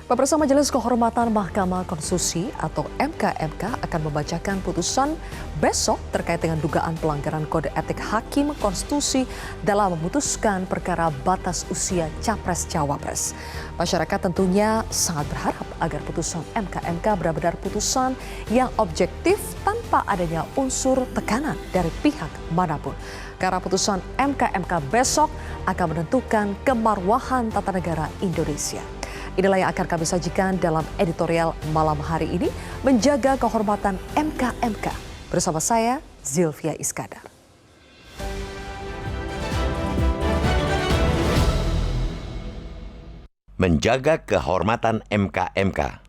Pemirsa, Majelis Kehormatan Mahkamah Konstitusi atau MKMK akan membacakan putusan besok terkait dengan dugaan pelanggaran kode etik Hakim Konstitusi dalam memutuskan perkara batas usia Capres-Cawapres. Masyarakat tentunya sangat berharap agar putusan MKMK benar-benar putusan yang objektif tanpa adanya unsur tekanan dari pihak manapun. Karena putusan MKMK besok akan menentukan kemarwahan tata negara Indonesia. Inilah yang akan kami sajikan dalam editorial malam hari ini, Menjaga Kehormatan MKMK. Bersama saya, Zilvia Iskandar. Menjaga Kehormatan MKMK.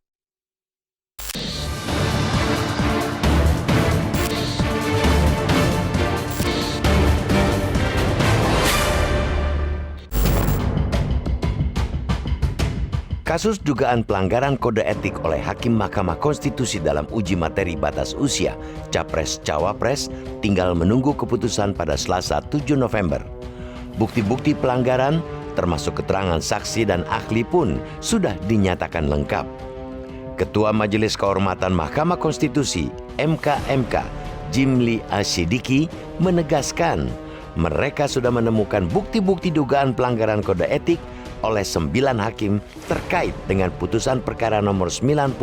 Kasus dugaan pelanggaran kode etik oleh Hakim Mahkamah Konstitusi dalam uji materi batas usia Capres-Cawapres tinggal menunggu keputusan pada Selasa 7 November. Bukti-bukti pelanggaran termasuk keterangan saksi dan ahli pun sudah dinyatakan lengkap. Ketua Majelis Kehormatan Mahkamah Konstitusi MKMK Jimli Asyidiki menegaskan mereka sudah menemukan bukti-bukti dugaan pelanggaran kode etik oleh 9 hakim terkait dengan putusan perkara nomor 90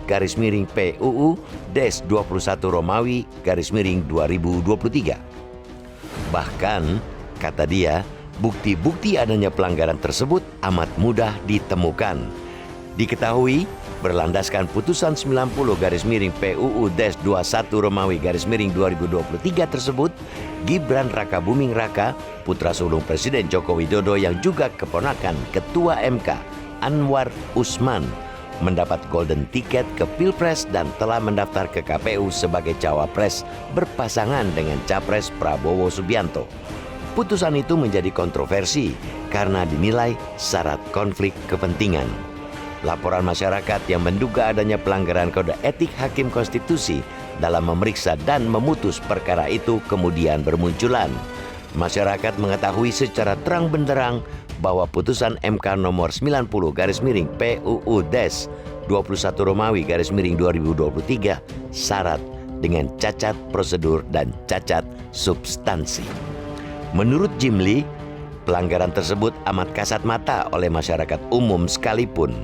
PUU-21 Romawi 2023. Bahkan, kata dia, bukti-bukti adanya pelanggaran tersebut amat mudah ditemukan. Diketahui, berlandaskan putusan 90 PUU-21 Romawi 2023 tersebut, Gibran Rakabuming Raka, putra sulung Presiden Joko Widodo yang juga keponakan Ketua MK Anwar Usman, mendapat golden ticket ke Pilpres dan telah mendaftar ke KPU sebagai cawapres berpasangan dengan Capres Prabowo Subianto. Putusan itu menjadi kontroversi karena dinilai syarat konflik kepentingan. Laporan masyarakat yang menduga adanya pelanggaran kode etik Hakim Konstitusi dalam memeriksa dan memutus perkara itu kemudian bermunculan. Masyarakat mengetahui secara terang benderang bahwa putusan MK nomor 90 PUU-21 Romawi 2023 syarat dengan cacat prosedur dan cacat substansi. Menurut Jimli, pelanggaran tersebut amat kasat mata oleh masyarakat umum sekalipun.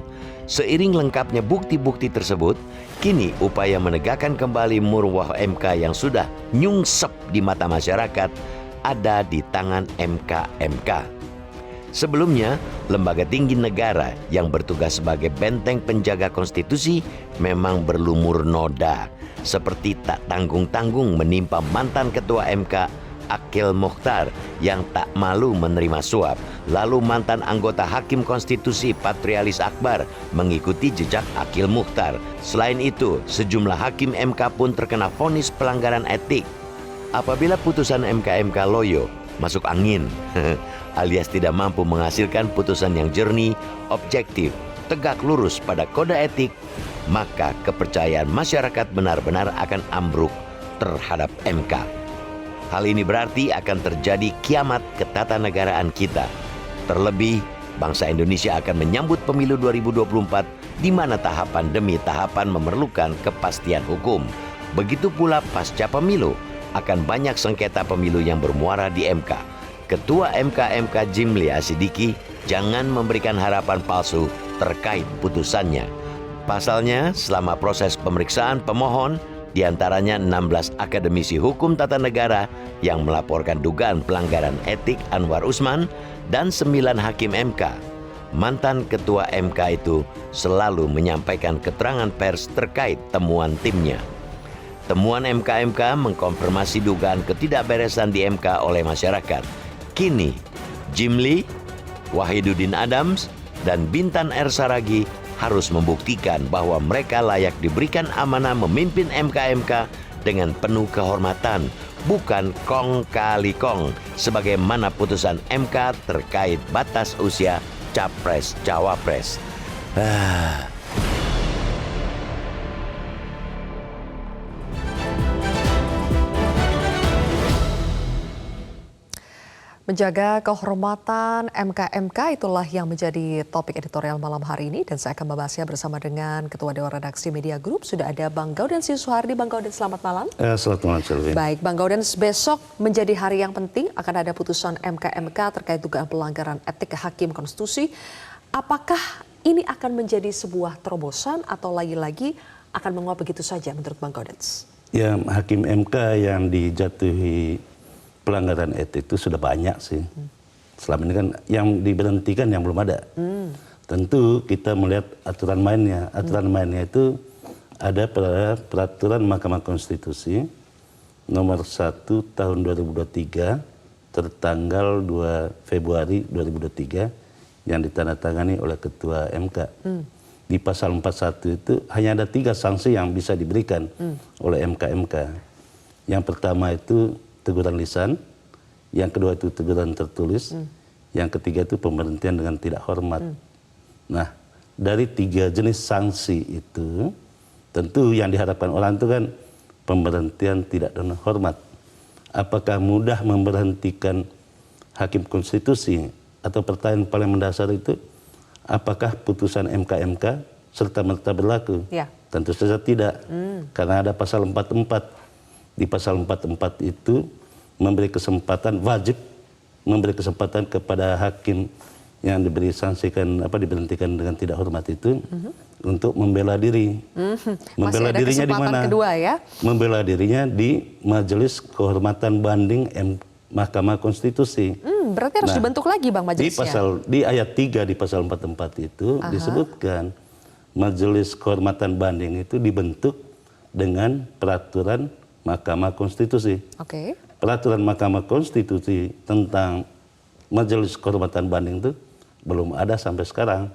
Seiring lengkapnya bukti-bukti tersebut, kini upaya menegakkan kembali marwah MK yang sudah nyungsep di mata masyarakat ada di tangan MKMK. Sebelumnya, lembaga tinggi negara yang bertugas sebagai benteng penjaga konstitusi memang berlumur noda, seperti tak tanggung-tanggung menimpa mantan Ketua MK Akil Mukhtar yang tak malu menerima suap, lalu mantan anggota Hakim Konstitusi Patrialis Akbar mengikuti jejak Akil Mukhtar. Selain itu, sejumlah hakim MK pun terkena vonis pelanggaran etik. Apabila putusan MKMK loyo, masuk angin, alias tidak mampu menghasilkan putusan yang jernih, objektif, tegak lurus pada kode etik, maka kepercayaan masyarakat benar-benar akan ambruk terhadap MK. Hal ini berarti akan terjadi kiamat ketatanegaraan kita. Terlebih, bangsa Indonesia akan menyambut pemilu 2024 di mana tahapan demi tahapan memerlukan kepastian hukum. Begitu pula pasca pemilu, akan banyak sengketa pemilu yang bermuara di MK. Ketua MKMK Jimli Asyidiki jangan memberikan harapan palsu terkait putusannya. Pasalnya, selama proses pemeriksaan pemohon, di antaranya 16 akademisi hukum tata negara yang melaporkan dugaan pelanggaran etik Anwar Usman dan 9 hakim MK. Mantan Ketua MK itu selalu menyampaikan keterangan pers terkait temuan timnya. Temuan MKMK mengkonfirmasi dugaan ketidakberesan di MK oleh masyarakat. Kini, Jimli, Wahidudin Adams, dan Bintan R. Saragi harus membuktikan bahwa mereka layak diberikan amanah memimpin MKMK dengan penuh kehormatan, bukan kong kali kong, sebagaimana putusan MK terkait batas usia Capres-Cawapres. Menjaga kehormatan MK-MK itulah yang menjadi topik editorial malam hari ini dan saya akan membahasnya bersama dengan Ketua Dewan Redaksi Media Group. Sudah ada Bang Gaudens Suhardi. Bang Gaudens, selamat malam. Selamat malam, Sylvie. Baik, Bang Gaudens, besok menjadi hari yang penting. Akan ada putusan MK-MK terkait dugaan pelanggaran etik hakim konstitusi. Apakah ini akan menjadi sebuah terobosan atau lagi-lagi akan menguap begitu saja menurut Bang Gaudens? Ya, hakim MK yang dijatuhi pelanggaran etik itu sudah banyak sih. Selama ini kan yang diberhentikan yang belum ada. Tentu kita melihat aturan mainnya. Aturan mainnya itu ada pada peraturan Mahkamah Konstitusi nomor 1 tahun 2023 tertanggal 2 Februari 2023 yang ditandatangani oleh Ketua MK. Di pasal 41 itu hanya ada 3 sanksi yang bisa diberikan oleh MK-MK. Yang pertama itu teguran lisan, yang kedua itu teguran tertulis, yang ketiga itu pemberhentian dengan tidak hormat. Nah, dari 3 jenis sanksi itu, tentu yang diharapkan orang itu kan pemberhentian tidak dengan hormat. Apakah mudah memberhentikan hakim konstitusi? Atau pertanyaan paling mendasar itu, apakah putusan MK-MK serta-merta berlaku? Ya. Tentu saja tidak, karena ada pasal 44. Di pasal 44 itu memberi kesempatan, wajib memberi kesempatan kepada hakim yang diberi sanksikan diberhentikan dengan tidak hormat itu untuk membela diri. Membela dirinya di mana? Kedua ya. Membela dirinya di Majelis Kehormatan Banding Mahkamah Konstitusi. Berarti harus dibentuk lagi Bang majelisnya. Di ayat 3 di pasal 44 itu disebutkan Majelis Kehormatan Banding itu dibentuk dengan peraturan Mahkamah Konstitusi. Oke. Peraturan Mahkamah Konstitusi tentang Majelis Kehormatan Banding itu belum ada sampai sekarang.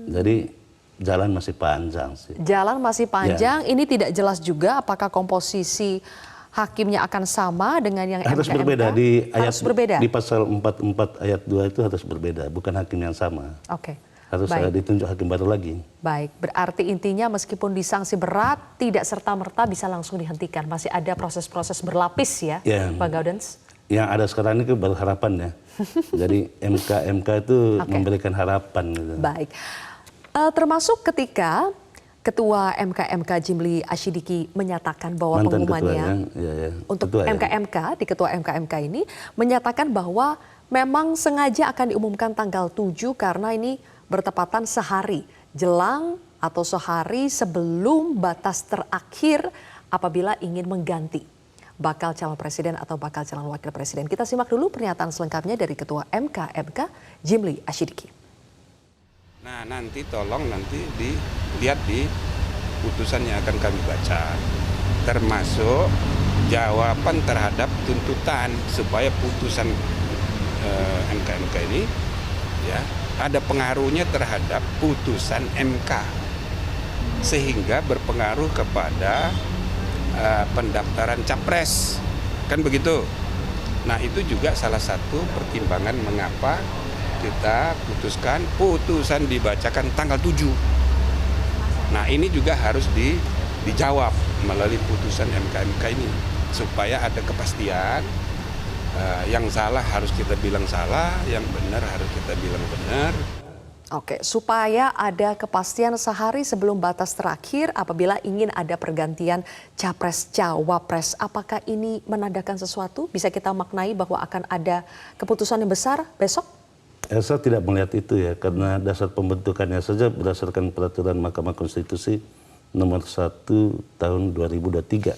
Jadi jalan masih panjang sih. Jalan masih panjang. Ini tidak jelas juga apakah komposisi hakimnya akan sama dengan yang harus MK-MK? berbeda di ayat harus berbeda. Di pasal 44 ayat 2 itu harus berbeda, bukan hakim yang sama. Oke. Harus ditunjuk hakim baru lagi. Baik, berarti intinya meskipun disanksi berat, tidak serta-merta bisa langsung dihentikan. Masih ada proses-proses berlapis ya, Bang Gaudens? Yang ada sekarang ini baru harapan ya. Jadi MK itu memberikan harapan. Gitu. Baik, termasuk ketika Ketua MK-MK Jimli Asyidiki menyatakan bahwa pengumumannya untuk MK-MK, di Ketua MK-MK ini menyatakan bahwa memang sengaja akan diumumkan tanggal 7 karena ini bertepatan sehari jelang atau sehari sebelum batas terakhir apabila ingin mengganti bakal calon presiden atau bakal calon wakil presiden. Kita simak dulu pernyataan selengkapnya dari Ketua MK-MK Jimli Asyidiki. Nah, nanti tolong dilihat di putusan yang akan kami baca, termasuk jawaban terhadap tuntutan supaya putusan MK-MK ini ya ada pengaruhnya terhadap putusan MK sehingga berpengaruh kepada pendaftaran capres, kan begitu. Nah, itu juga salah satu pertimbangan mengapa kita putuskan putusan dibacakan tanggal 7. Nah, ini juga harus dijawab melalui putusan MK-MK ini supaya ada kepastian. Yang salah harus kita bilang salah, yang benar harus kita bilang benar. Oke, supaya ada kepastian sehari sebelum batas terakhir apabila ingin ada pergantian capres-cawapres. Apakah ini menandakan sesuatu? Bisa kita maknai bahwa akan ada keputusan yang besar besok? Saya tidak melihat itu ya, karena dasar pembentukannya saja berdasarkan peraturan Mahkamah Konstitusi nomor 1 tahun 2023.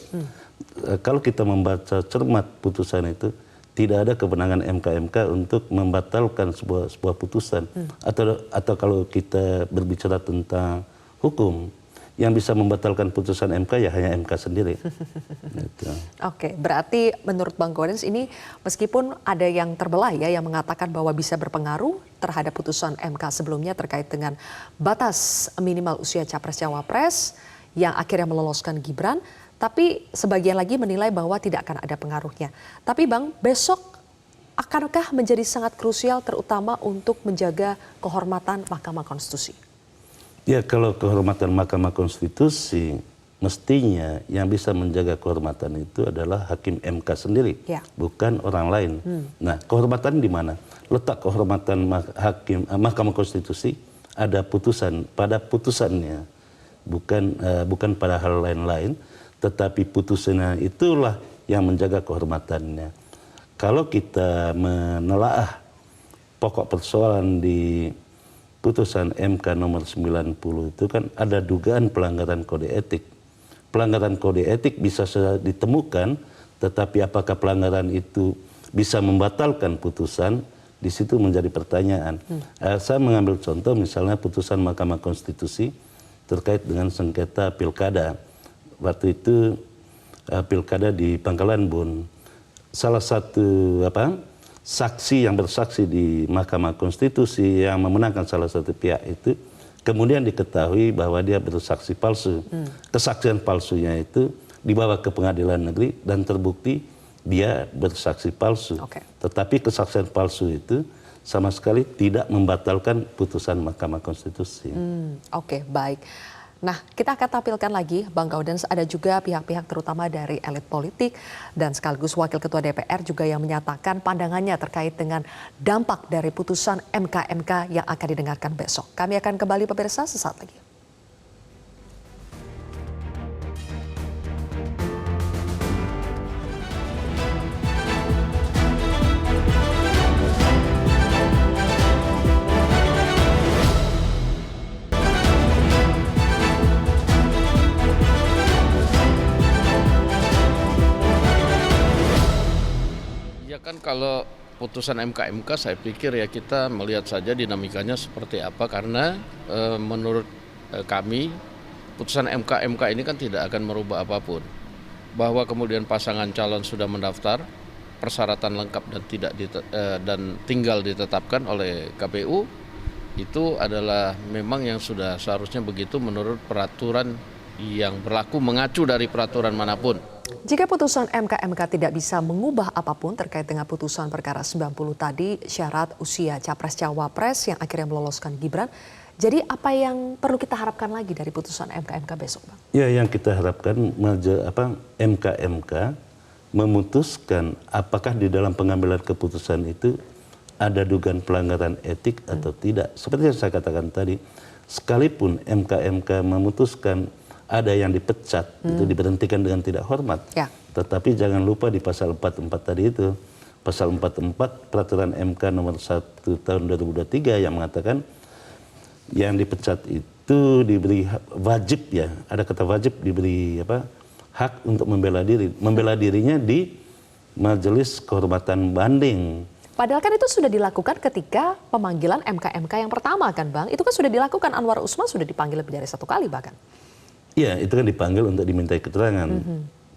Kalau kita membaca cermat putusan itu, tidak ada kewenangan MK-MK untuk membatalkan sebuah putusan. Atau kalau kita berbicara tentang hukum, yang bisa membatalkan putusan MK ya hanya MK sendiri. Gitu. Oke, berarti menurut Bang Gaudens ini meskipun ada yang terbelah ya yang mengatakan bahwa bisa berpengaruh terhadap putusan MK sebelumnya terkait dengan batas minimal usia capres-cawapres yang akhirnya meloloskan Gibran, tapi sebagian lagi menilai bahwa tidak akan ada pengaruhnya. Tapi Bang, besok akankah menjadi sangat krusial terutama untuk menjaga kehormatan Mahkamah Konstitusi? Ya, kalau kehormatan Mahkamah Konstitusi mestinya yang bisa menjaga kehormatan itu adalah hakim MK sendiri, Ya. bukan orang lain. Nah, kehormatan di mana? Letak kehormatan Mahkamah Konstitusi ada putusan, pada putusannya, bukan pada hal lain-lain, tetapi putusannya itulah yang menjaga kehormatannya. Kalau kita menelaah pokok persoalan di putusan MK nomor 90 itu kan ada dugaan pelanggaran kode etik. Pelanggaran kode etik bisa saja ditemukan, tetapi apakah pelanggaran itu bisa membatalkan putusan, di situ menjadi pertanyaan. Saya mengambil contoh misalnya putusan Mahkamah Konstitusi terkait dengan sengketa pilkada. Waktu itu pilkada di Pangkalan Bun. Salah satu saksi yang bersaksi di Mahkamah Konstitusi yang memenangkan salah satu pihak itu kemudian diketahui bahwa dia bersaksi palsu. Kesaksian palsunya itu dibawa ke pengadilan negeri dan terbukti dia bersaksi palsu. Tetapi kesaksian palsu itu sama sekali tidak membatalkan putusan Mahkamah Konstitusi. Oke, baik. Nah, kita akan tampilkan lagi, Bang Gaudens, ada juga pihak-pihak terutama dari elit politik dan sekaligus Wakil Ketua DPR juga yang menyatakan pandangannya terkait dengan dampak dari putusan MK-MK yang akan didengarkan besok. Kami akan kembali pemirsa sesaat lagi. Ya kan kalau putusan MK-MK saya pikir ya kita melihat saja dinamikanya seperti apa karena menurut kami putusan MK-MK ini kan tidak akan merubah apapun. Bahwa kemudian pasangan calon sudah mendaftar, persyaratan lengkap dan tinggal ditetapkan oleh KPU itu adalah memang yang sudah seharusnya begitu menurut peraturan yang berlaku mengacu dari peraturan manapun. Jika putusan MK-MK tidak bisa mengubah apapun terkait dengan putusan perkara 90 tadi, syarat usia Capres-Cawapres yang akhirnya meloloskan Gibran, jadi apa yang perlu kita harapkan lagi dari putusan MK-MK besok, Bang? Ya, yang kita harapkan MK-MK memutuskan apakah di dalam pengambilan keputusan itu ada dugaan pelanggaran etik atau tidak. Seperti yang saya katakan tadi, sekalipun MK-MK memutuskan ada yang dipecat, itu diberhentikan dengan tidak hormat. Ya. Tetapi jangan lupa di pasal 44 tadi itu, pasal 44 peraturan MK nomor 1 tahun 2023 yang mengatakan yang dipecat itu diberi wajib, ya, ada kata wajib, diberi hak untuk membela diri. Membela dirinya di Majelis Kehormatan Banding. Padahal kan itu sudah dilakukan ketika pemanggilan MK-MK yang pertama kan, Bang? Itu kan sudah dilakukan, Anwar Usman sudah dipanggil lebih dari 1 kali bahkan. Iya, itu kan dipanggil untuk dimintai keterangan.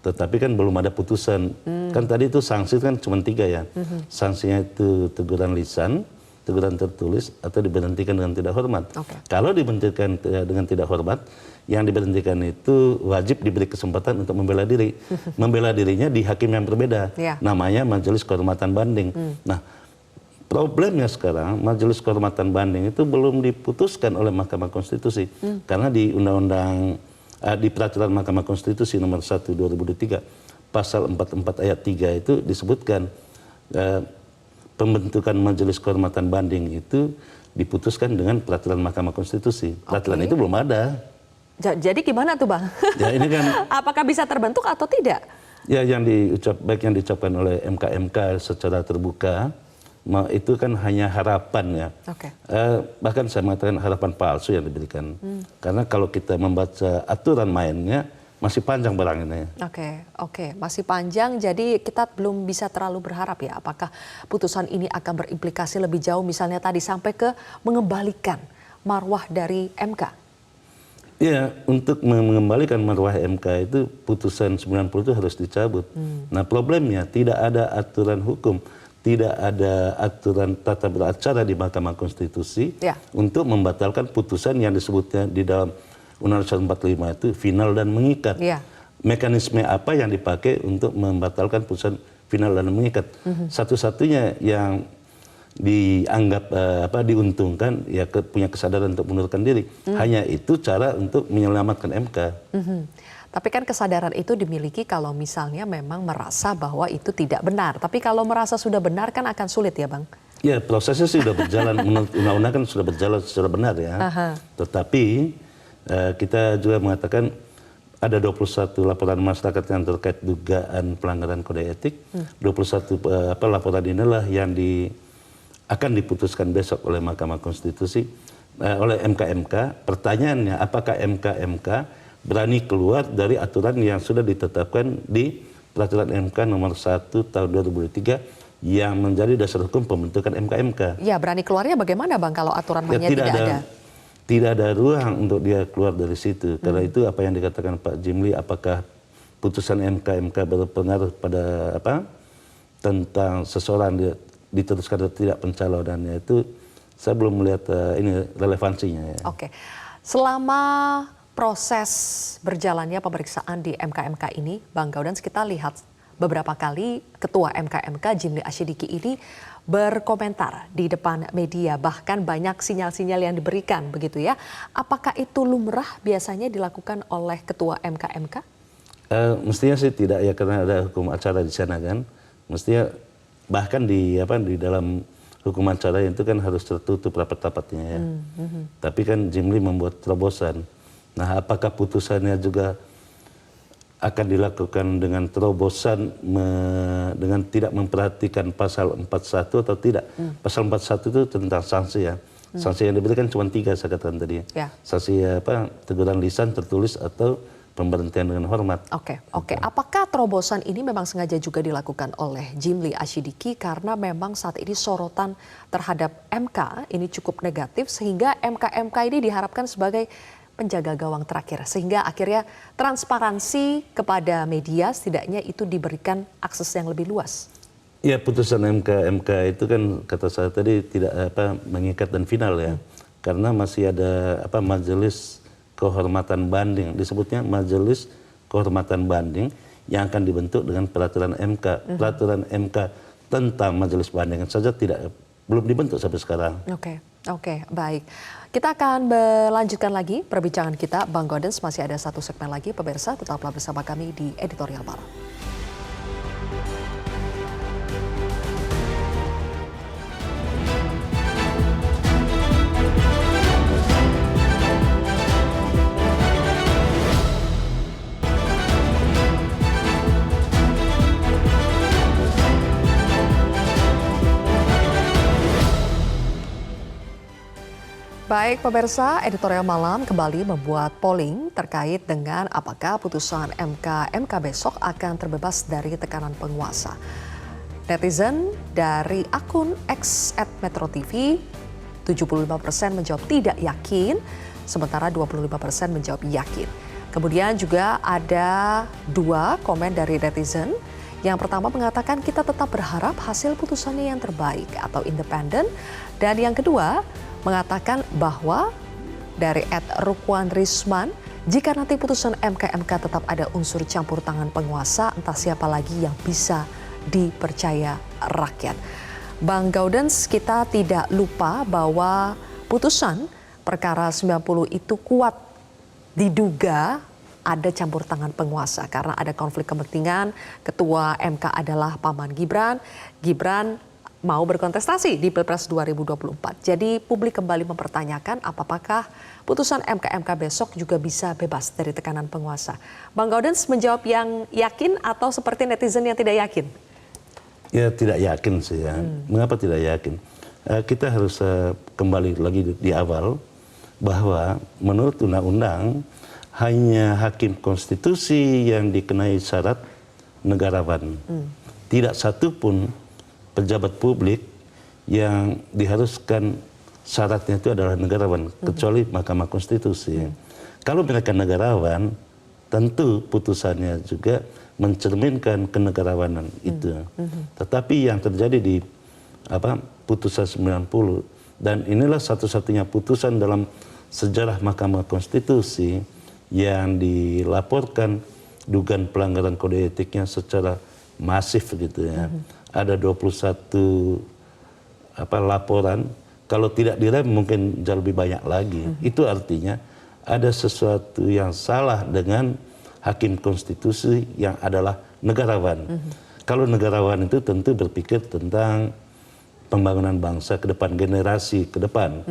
Tetapi kan belum ada putusan. Kan tadi itu sanksi kan cuma 3 ya. Sanksinya itu teguran lisan, teguran tertulis, atau diberhentikan dengan tidak hormat. Kalau diberhentikan dengan tidak hormat, yang diberhentikan itu wajib diberi kesempatan untuk membela diri. Membela dirinya di hakim yang berbeda. Namanya Majelis Kehormatan Banding. Nah, problemnya sekarang Majelis Kehormatan Banding itu belum diputuskan oleh Mahkamah Konstitusi. Karena di di peraturan Mahkamah Konstitusi nomor 1 2003 pasal 44 ayat 3 itu disebutkan pembentukan Majelis Kehormatan Banding itu diputuskan dengan peraturan Mahkamah Konstitusi. Peraturan itu belum ada. Jadi gimana tuh, Bang? Ya, ini kan apakah bisa terbentuk atau tidak? Ya, baik yang diucapkan oleh MK-MK secara terbuka itu kan hanya harapan ya. Bahkan saya mengatakan harapan palsu yang diberikan. Karena kalau kita membaca aturan mainnya masih panjang barang ini. Oke, masih panjang. Jadi kita belum bisa terlalu berharap ya apakah putusan ini akan berimplikasi lebih jauh misalnya tadi sampai ke mengembalikan marwah dari MK. Ya, untuk mengembalikan marwah MK itu putusan 90 itu harus dicabut. Nah, problemnya tidak ada aturan hukum. Tidak ada aturan tata beracara di Mahkamah Konstitusi untuk membatalkan putusan yang disebutnya di dalam Undang-Undang 45 itu final dan mengikat. Mekanisme apa yang dipakai untuk membatalkan putusan final dan mengikat? Satu-satunya yang dianggap diuntungkan ya punya kesadaran untuk mengundurkan diri. Hanya itu cara untuk menyelamatkan MK. Tapi kan kesadaran itu dimiliki kalau misalnya memang merasa bahwa itu tidak benar. Tapi kalau merasa sudah benar kan akan sulit ya Bang? Ya, prosesnya sudah berjalan, menurut undang-undang kan sudah berjalan secara benar ya. Tetapi kita juga mengatakan ada 21 laporan masyarakat yang terkait dugaan pelanggaran kode etik. 21 laporan inilah yang akan diputuskan besok oleh Mahkamah Konstitusi, oleh MK-MK. Pertanyaannya, apakah MK-MK berani keluar dari aturan yang sudah ditetapkan di Peraturan MK nomor 1 tahun 2003 yang menjadi dasar hukum pembentukan MK-MK. Ya, berani keluarnya bagaimana Bang kalau aturan mainnya tidak ada? Tidak ada ruang untuk dia keluar dari situ. Karena itu apa yang dikatakan Pak Jimli, apakah putusan MK-MK berpengaruh pada tentang seseorang diteruskan atau tidak pencalonannya, itu saya belum melihat ini relevansinya. Ya. Oke, selama proses berjalannya pemeriksaan di MK-MK ini, Bang Gaudens, kita lihat beberapa kali Ketua MK-MK Jimli Asyidiki ini berkomentar di depan media, bahkan banyak sinyal-sinyal yang diberikan begitu ya. Apakah itu lumrah biasanya dilakukan oleh Ketua MK-MK? Mestinya sih tidak ya, karena ada hukum acara di sana kan. Mestinya bahkan di dalam hukum acara itu kan harus tertutup rapat-rapatnya ya. Tapi kan Jimli membuat terobosan. Nah, apakah putusannya juga akan dilakukan dengan terobosan dengan tidak memperhatikan pasal 41 atau tidak? Pasal 41 itu tentang sanksi ya. Sanksi yang diberikan cuma 3 saya katakan tadi. Ya. Sanksi teguran lisan, tertulis, atau pemberhentian dengan hormat. Oke. Apakah terobosan ini memang sengaja juga dilakukan oleh Jimli Asyidiki karena memang saat ini sorotan terhadap MK ini cukup negatif sehingga MK-MK ini diharapkan sebagai penjaga gawang terakhir, sehingga akhirnya transparansi kepada media setidaknya itu diberikan akses yang lebih luas? Ya, putusan MK itu kan kata saya tadi tidak mengikat dan final ya, karena masih ada majelis kehormatan banding, disebutnya majelis kehormatan banding yang akan dibentuk dengan peraturan MK. Peraturan MK tentang majelis banding saja belum dibentuk sampai sekarang. Oke, baik. Kita akan melanjutkan lagi perbincangan kita, Bang Gaudens. Masih ada satu segmen lagi, pemirsa. Tetaplah bersama kami di Editorial Malam. Baik pemirsa, Editorial Malam kembali membuat polling terkait dengan apakah putusan MK-MK besok akan terbebas dari tekanan penguasa. Netizen dari akun @metrotv 75% menjawab tidak yakin, sementara 25% menjawab yakin. Kemudian juga ada 2 komen dari netizen. Yang pertama mengatakan kita tetap berharap hasil putusannya yang terbaik atau independen. Dan yang kedua mengatakan bahwa dari @Rukwan-Risman, jika nanti putusan MK-MK tetap ada unsur campur tangan penguasa, entah siapa lagi yang bisa dipercaya rakyat. Bang Gaudens, kita tidak lupa bahwa putusan perkara 90 itu kuat diduga ada campur tangan penguasa karena ada konflik kepentingan. Ketua MK adalah paman Gibran. Gibran mau berkontestasi di Pilpres 2024. Jadi publik kembali mempertanyakan apakah putusan MK-MK besok juga bisa bebas dari tekanan penguasa. Bang Gaudens menjawab yang yakin atau seperti netizen yang tidak yakin? Ya, tidak yakin sih ya. Mengapa tidak yakin? Kita harus kembali lagi di awal bahwa menurut undang-undang hanya hakim konstitusi yang dikenai syarat negarawan. Tidak satu pun pejabat publik yang diharuskan syaratnya itu adalah negarawan, kecuali Mahkamah Konstitusi. Kalau mereka negarawan, tentu putusannya juga mencerminkan kenegarawanan itu. Tetapi yang terjadi di putusan 90, dan inilah satu-satunya putusan dalam sejarah Mahkamah Konstitusi yang dilaporkan dugaan pelanggaran kode etiknya secara masif gitu ya. Ada 21 laporan, kalau tidak direm mungkin jauh lebih banyak lagi. Itu artinya ada sesuatu yang salah dengan hakim konstitusi yang adalah negarawan. Kalau negarawan itu tentu berpikir tentang pembangunan bangsa ke depan, generasi ke depan.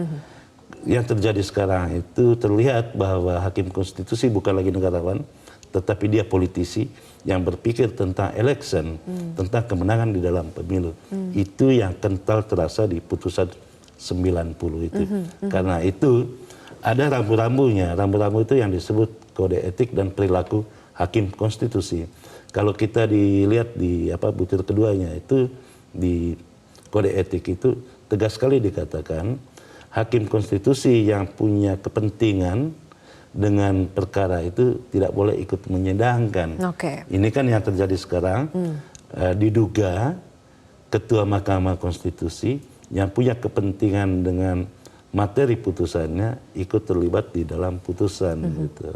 Yang terjadi sekarang itu terlihat bahwa hakim konstitusi bukan lagi negarawan, tetapi dia politisi yang berpikir tentang election, tentang kemenangan di dalam pemilu. Itu yang kental terasa di putusan 90 itu. Karena itu ada rambu-rambunya. Rambu-rambu itu yang disebut kode etik dan perilaku hakim konstitusi. Kalau kita dilihat di butir keduanya itu di kode etik itu tegas sekali dikatakan hakim konstitusi yang punya kepentingan dengan perkara itu tidak boleh ikut menyidangkan. Ini kan yang terjadi sekarang. Diduga ketua Mahkamah Konstitusi yang punya kepentingan dengan materi putusannya ikut terlibat di dalam putusan. Gitu.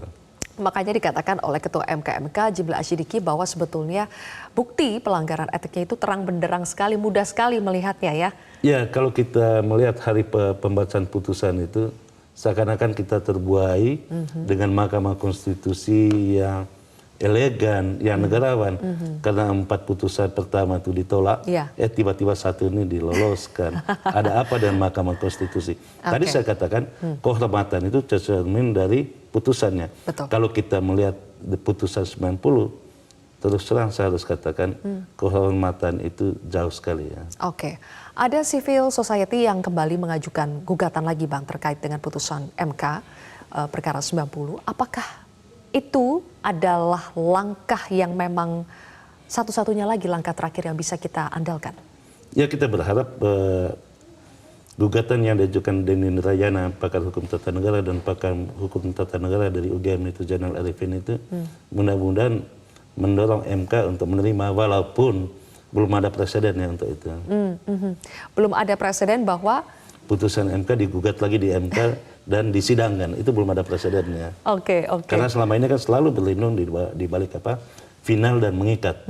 Makanya dikatakan oleh Ketua MK Jimli Asyidiki bahwa sebetulnya bukti pelanggaran etiknya itu terang benderang sekali, mudah sekali melihatnya ya. Ya, kalau kita melihat hari pembacaan putusan itu seakan-akan kita terbuai dengan Mahkamah Konstitusi yang elegan, yang negarawan. Karena 4 putusan pertama itu ditolak, tiba-tiba satu ini diloloskan. Ada apa dengan Mahkamah Konstitusi? Tadi saya katakan kehormatan itu cermin dari putusannya. Kalau kita melihat di putusan 90, terus terang saya harus katakan kehormatan itu jauh sekali ya. Ada civil society yang kembali mengajukan gugatan lagi Bang terkait dengan putusan MK perkara 90. Apakah itu adalah langkah yang memang satu-satunya lagi langkah terakhir yang bisa kita andalkan? Ya, kita berharap gugatan yang diajukan Denny Indrayana, pakar hukum tata negara dan pakar hukum tata negara dari UGM itu Zainal Arifin itu mudah-mudahan mendorong MK untuk menerima walaupun belum ada presiden ya untuk itu. Belum ada presiden bahwa putusan MK digugat lagi di MK dan disidangkan, itu belum ada presidennya. Karena selama ini kan selalu berlindung di balik final dan mengikat.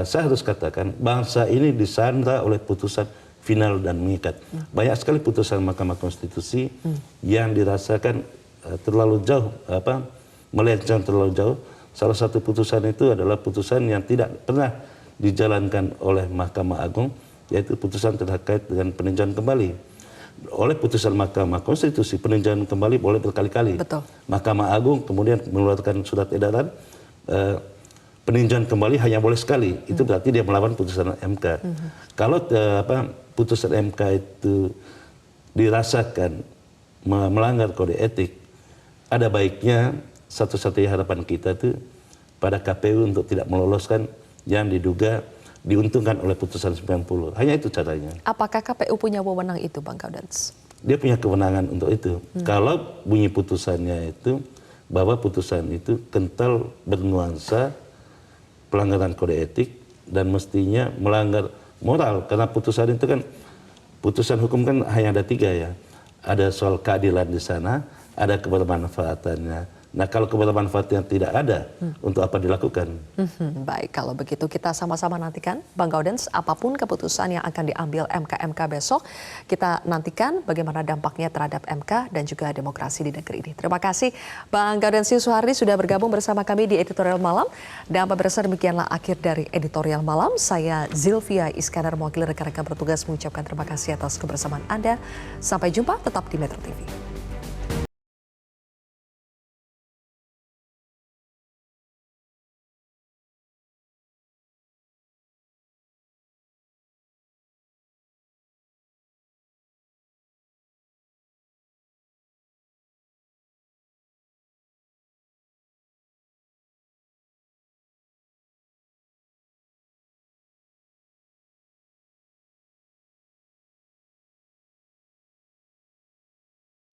Saya harus katakan bangsa ini disandra oleh putusan final dan mengikat. Banyak sekali putusan Mahkamah Konstitusi yang dirasakan terlalu jauh, melenceng terlalu jauh. Salah satu putusan itu adalah putusan yang tidak pernah dijalankan oleh Mahkamah Agung, yaitu putusan terkait dengan peninjauan kembali. Oleh putusan Mahkamah Konstitusi, peninjauan kembali boleh berkali-kali. Mahkamah Agung kemudian mengeluarkan surat edaran, peninjauan kembali hanya boleh sekali. Itu berarti dia melawan putusan MK. Kalau putusan MK itu dirasakan melanggar kode etik, ada baiknya satu-satunya harapan kita itu pada KPU untuk tidak meloloskan yang diduga diuntungkan oleh putusan 90. Hanya itu caranya. Apakah KPU punya wewenang itu, Bang Gaudens? Dia punya kewenangan untuk itu. Kalau bunyi putusannya itu, bahwa putusan itu kental bernuansa pelanggaran kode etik dan mestinya melanggar moral. Karena putusan itu kan, putusan hukum kan hanya ada 3 ya. Ada soal keadilan di sana, ada kebermanfaatannya. Nah, kalau kebermanfaatan tidak ada, untuk apa dilakukan? Baik, kalau begitu kita sama-sama nantikan, Bang Gaudens, apapun keputusan yang akan diambil MK besok, kita nantikan bagaimana dampaknya terhadap MK dan juga demokrasi di negeri ini. Terima kasih Bang Gaudens Suhardi sudah bergabung bersama kami di Editorial Malam. Dan pemirsa, demikianlah akhir dari Editorial Malam. Saya Zilvia Iskandar, mewakili rekan-rekan bertugas mengucapkan terima kasih atas kebersamaan Anda. Sampai jumpa, tetap di Metro TV.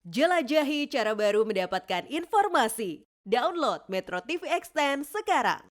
Jelajahi cara baru mendapatkan informasi. Download Metro TV Extend sekarang.